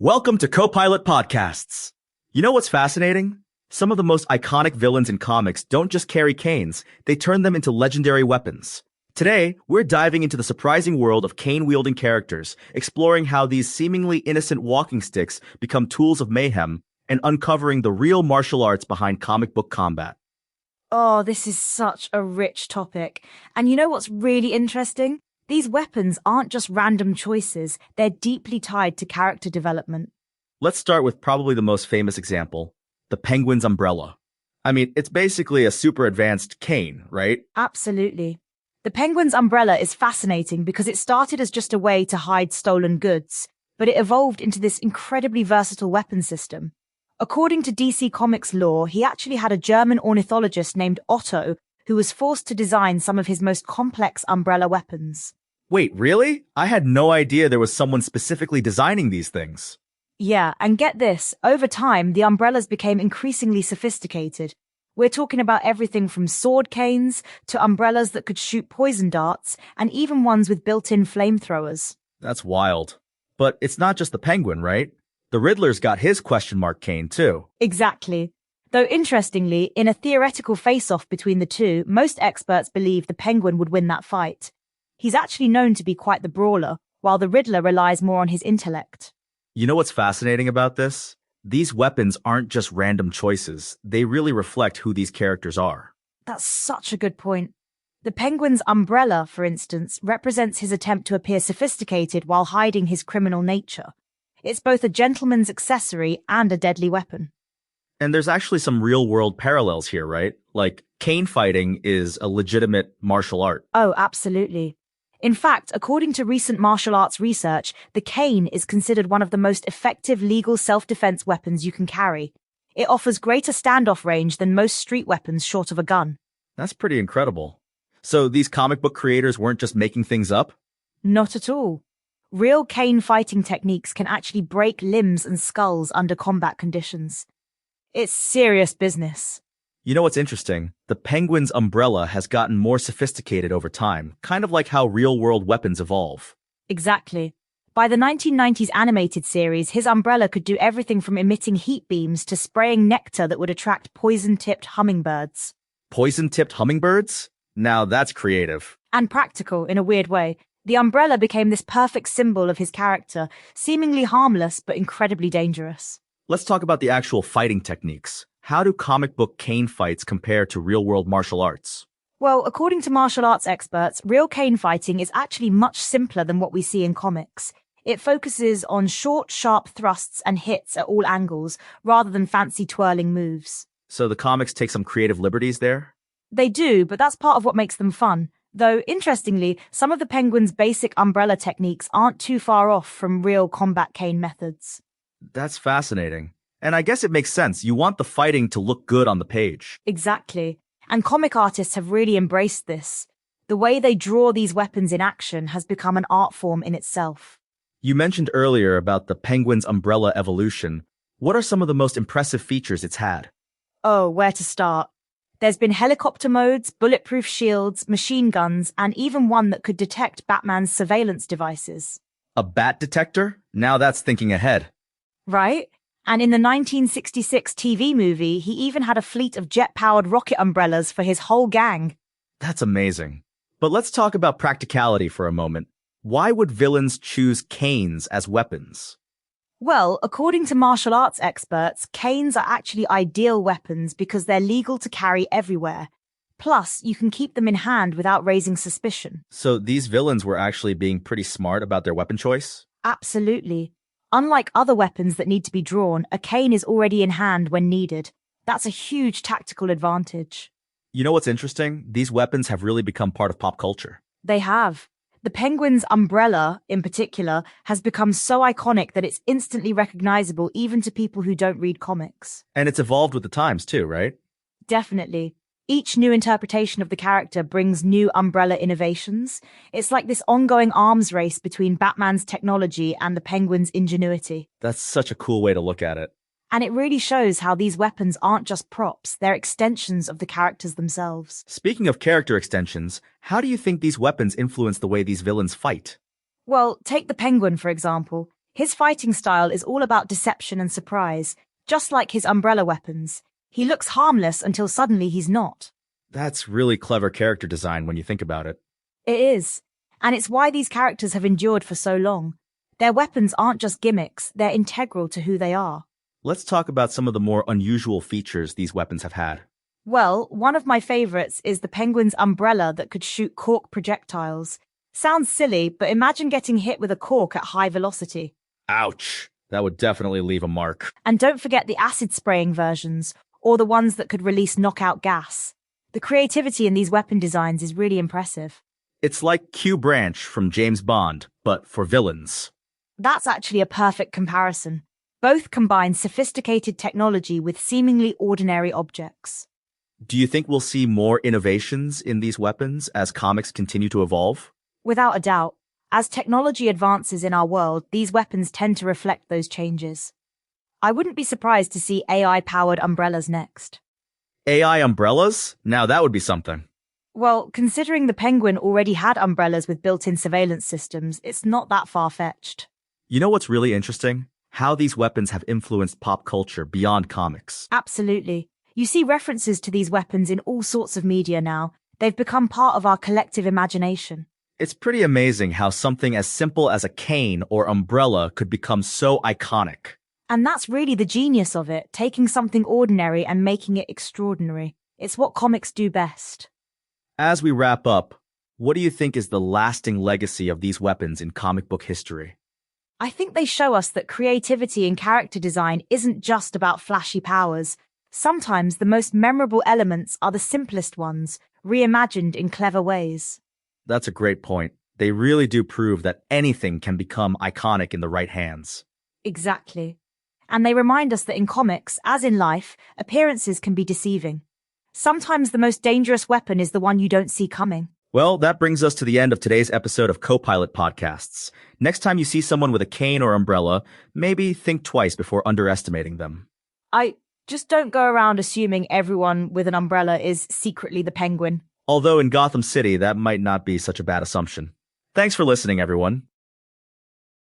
Welcome to Copilot Podcasts. You know what's fascinating? Some of the most iconic villains in comics don't just carry canes, they turn them into legendary weapons. Today, we're diving into the surprising world of cane-wielding characters, exploring how these seemingly innocent walking sticks become tools of mayhem, and uncovering the real martial arts behind comic book combat. Oh, this is such a rich topic. And you know what's really interesting? These weapons aren't just random choices, they're deeply tied to character development. Let's start with probably the most famous example, the Penguin's umbrella. I mean, it's basically a super advanced cane, right? Absolutely. The Penguin's umbrella is fascinating because it started as just a way to hide stolen goods, but it evolved into this incredibly versatile weapon system. According to DC Comics lore, he actually had a German ornithologist named Otto who was forced to design some of his most complex umbrella weapons. Wait, really? I had no idea there was someone specifically designing these things. Yeah, and get this, over time, the umbrellas became increasingly sophisticated. We're talking about everything from sword canes to umbrellas that could shoot poison darts and even ones with built-in flamethrowers. That's wild. But it's not just the Penguin, right? The Riddler's got his question mark cane, too. Exactly. Though interestingly, in a theoretical face-off between the two, most experts believe the Penguin would win that fight. He's actually known to be quite the brawler, while the Riddler relies more on his intellect. You know what's fascinating about this? These weapons aren't just random choices. They really reflect who these characters are. That's such a good point. The Penguin's umbrella, for instance, represents his attempt to appear sophisticated while hiding his criminal nature. It's both a gentleman's accessory and a deadly weapon. And there's actually some real-world parallels here, right? Like, cane fighting is a legitimate martial art. Oh, absolutely. In fact, according to recent martial arts research, the cane is considered one of the most effective legal self-defense weapons you can carry. It offers greater standoff range than most street weapons short of a gun. That's pretty incredible. So these comic book creators weren't just making things up? Not at all. Real cane fighting techniques can actually break limbs and skulls under combat conditions. It's serious business. You know what's interesting? The Penguin's umbrella has gotten more sophisticated over time, kind of like how real-world weapons evolve. Exactly. By the 1990s animated series, his umbrella could do everything from emitting heat beams to spraying nectar that would attract poison-tipped hummingbirds. Poison-tipped hummingbirds? Now that's creative. And practical, in a weird way. The umbrella became this perfect symbol of his character, seemingly harmless but incredibly dangerous. Let's talk about the actual fighting techniques. How do comic book cane fights compare to real-world martial arts? Well, according to martial arts experts, real cane fighting is actually much simpler than what we see in comics. It focuses on short, sharp thrusts and hits at all angles, rather than fancy twirling moves. So the comics take some creative liberties there? They do, but that's part of what makes them fun. Though, interestingly, some of the Penguin's basic umbrella techniques aren't too far off from real combat cane methods. That's fascinating. And I guess it makes sense. You want the fighting to look good on the page. Exactly. And comic artists have really embraced this. The way they draw these weapons in action has become an art form in itself. You mentioned earlier about the Penguin's umbrella evolution. What are some of the most impressive features it's had? Oh, where to start? There's been helicopter modes, bulletproof shields, machine guns, and even one that could detect Batman's surveillance devices. A bat detector? Now that's thinking ahead. Right? And in the 1966 TV movie, he even had a fleet of jet-powered rocket umbrellas for his whole gang. That's amazing. But let's talk about practicality for a moment. Why would villains choose canes as weapons? Well, according to martial arts experts, canes are actually ideal weapons because they're legal to carry everywhere. Plus, you can keep them in hand without raising suspicion. So these villains were actually being pretty smart about their weapon choice? Absolutely. Unlike other weapons that need to be drawn, a cane is already in hand when needed. That's a huge tactical advantage. You know what's interesting? These weapons have really become part of pop culture. They have. The Penguin's umbrella, in particular, has become so iconic that it's instantly recognizable even to people who don't read comics. And it's evolved with the times too, right? Definitely. Each new interpretation of the character brings new umbrella innovations. It's like this ongoing arms race between Batman's technology and the Penguin's ingenuity. That's such a cool way to look at it. And it really shows how these weapons aren't just props, they're extensions of the characters themselves. Speaking of character extensions, how do you think these weapons influence the way these villains fight? Well, take the Penguin, for example. His fighting style is all about deception and surprise, just like his umbrella weapons. He looks harmless until suddenly he's not. That's really clever character design when you think about it. It is. And it's why these characters have endured for so long. Their weapons aren't just gimmicks, they're integral to who they are. Let's talk about some of the more unusual features these weapons have had. Well, one of my favorites is the Penguin's umbrella that could shoot cork projectiles. Sounds silly, but imagine getting hit with a cork at high velocity. Ouch! That would definitely leave a mark. And don't forget the acid spraying versions, or the ones that could release knockout gas. The creativity in these weapon designs is really impressive. It's like Q Branch from James Bond, but for villains. That's actually a perfect comparison. Both combine sophisticated technology with seemingly ordinary objects. Do you think we'll see more innovations in these weapons as comics continue to evolve? Without a doubt, as technology advances in our world, these weapons tend to reflect those changes. I wouldn't be surprised to see AI-powered umbrellas next. AI umbrellas? Now that would be something. Well, considering the Penguin already had umbrellas with built-in surveillance systems, it's not that far-fetched. You know what's really interesting? How these weapons have influenced pop culture beyond comics. Absolutely. You see references to these weapons in all sorts of media now. They've become part of our collective imagination. It's pretty amazing how something as simple as a cane or umbrella could become so iconic. And that's really the genius of it, taking something ordinary and making it extraordinary. It's what comics do best. As we wrap up, what do you think is the lasting legacy of these weapons in comic book history? I think they show us that creativity in character design isn't just about flashy powers. Sometimes the most memorable elements are the simplest ones, reimagined in clever ways. That's a great point. They really do prove that anything can become iconic in the right hands. Exactly. And they remind us that in comics, as in life, appearances can be deceiving. Sometimes the most dangerous weapon is the one you don't see coming. Well, that brings us to the end of today's episode of Copilot Podcasts. Next time you see someone with a cane or umbrella, maybe think twice before underestimating them. Just don't go around assuming everyone with an umbrella is secretly the Penguin. Although in Gotham City, that might not be such a bad assumption. Thanks for listening, everyone.